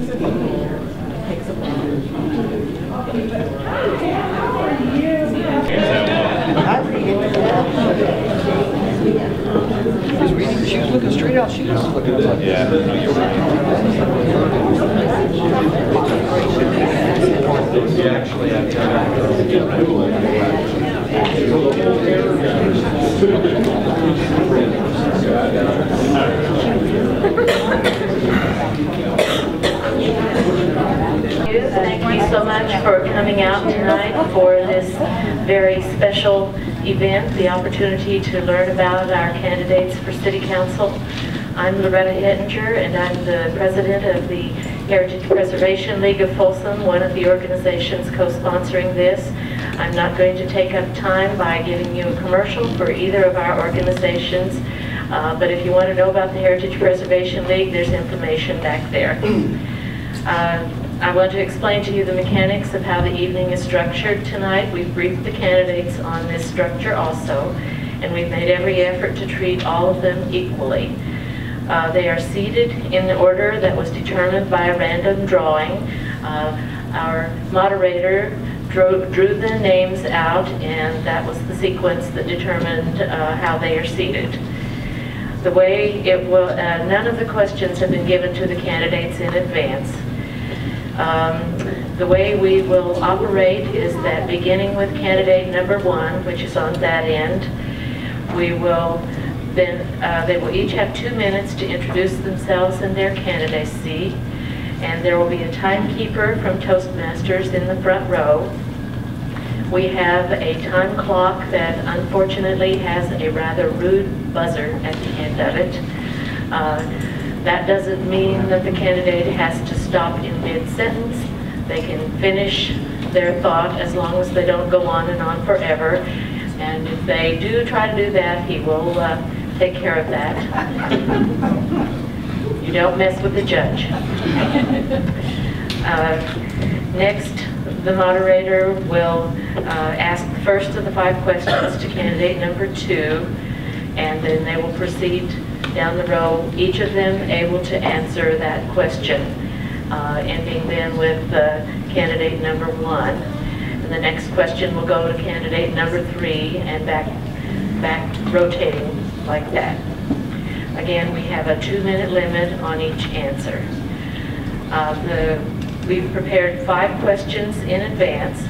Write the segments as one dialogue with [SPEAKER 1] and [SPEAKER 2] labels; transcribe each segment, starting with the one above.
[SPEAKER 1] She was looking straight out. She was looking up like
[SPEAKER 2] yeah. No, you're right. You actually have
[SPEAKER 3] Thank you so much for coming out tonight for this very special event, the opportunity to learn about our candidates for City Council. I'm Loretta Hettinger, and I'm the president of the Heritage Preservation League of Folsom, one of the organizations co-sponsoring this. I'm not going to take up time by giving you a commercial for either of our organizations, but if you want to know about the Heritage Preservation League, there's information back there. I want to explain to you the mechanics of how the evening is structured tonight. We've briefed the candidates on this structure also, and we've made every effort to treat all of them equally. They are seated in the order that was determined by a random drawing. Our moderator drew the names out, and that was the sequence that determined how they are seated. The way it will, none of the questions have been given to the candidates in advance. The way we will operate is that beginning with candidate number 1, which is on that end, we will then, they will each have 2 minutes to introduce themselves and their candidacy, and there will be a timekeeper from Toastmasters in the front row. We have a time clock that unfortunately has a rather rude buzzer at the end of it. That doesn't mean that the candidate has to stop in mid-sentence. They can finish their thought as long as they don't go on and on forever. And if they do try to do that, he will take care of that. You don't mess with the judge. Next, the moderator will ask the first of the 5 questions to candidate number 2, and then they will proceed down the row, each of them able to answer that question, ending then with candidate number 1. And the next question will go to candidate number 3 and back rotating like that. Again, we have a 2-minute limit on each answer. We've prepared 5 questions in advance.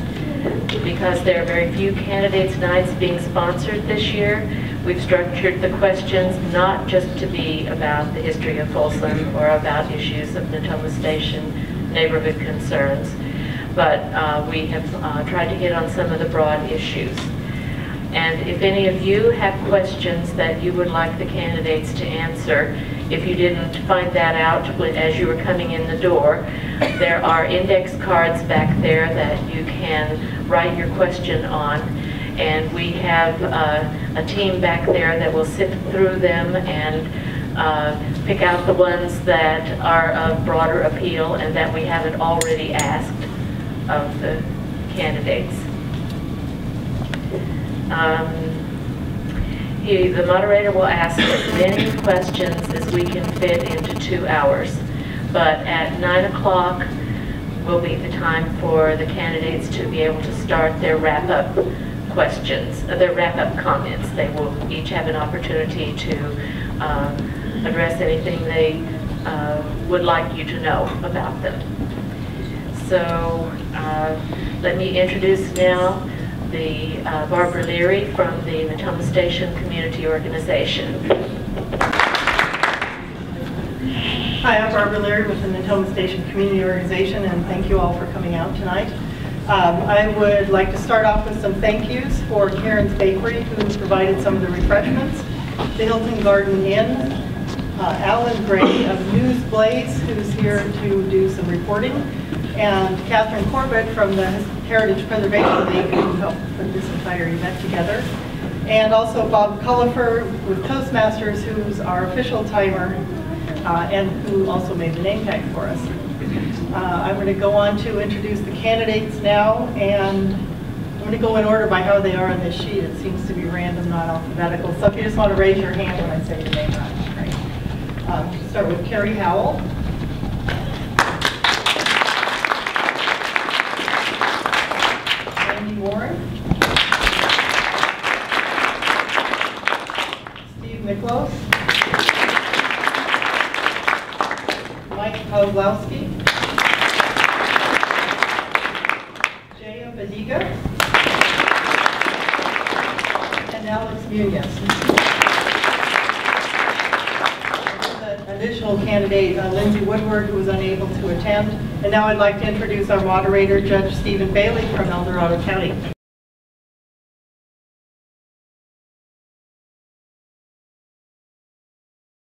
[SPEAKER 3] Because there are very few candidates nights being sponsored this year, we've structured the questions not just to be about the history of Folsom or about issues of Natoma Station neighborhood concerns, but we have tried to hit on some of the broad issues. And if any of you have questions that you would like the candidates to answer, if you didn't find that out as you were coming in the door, there are index cards back there that you can write your question on, and we have a team back there that will sift through them and pick out the ones that are of broader appeal and that we haven't already asked of the candidates. The moderator will ask as many questions as we can fit into 2 hours, but at 9 o'clock will be the time for the candidates to be able to start their wrap-up questions, their wrap-up comments. They will each have an opportunity to address anything they would like you to know about them. So let me introduce now the Barbara Leary from the Natoma Station Community Organization.
[SPEAKER 4] Hi, I'm Barbara Leary with the Natoma Station Community Organization, and thank you all for coming out tonight. I would like to start off with some thank yous for Karen's Bakery, who provided some of the refreshments, the Hilton Garden Inn, Alan Gray of News Blaze, who's here to do some reporting, and Catherine Corbett from the Heritage Preservation League, who helped put this entire event together. And also Bob Cullifer with Toastmasters, who's our official timer, and who also made the name tag for us. I'm going to go on to introduce the candidates now, and I'm going to go in order by how they are on this sheet. It seems to be random, not alphabetical. So if you just want to raise your hand when I say your name, that'd be great. Start with Carrie Howell. Miklos, Mike Kozlowski, Jaya Badiga, and Alex Munoz. Additional candidate, Lindsay Woodward, who was unable to attend. And now I'd like to introduce our moderator, Judge Stephen Bailey from El Dorado County.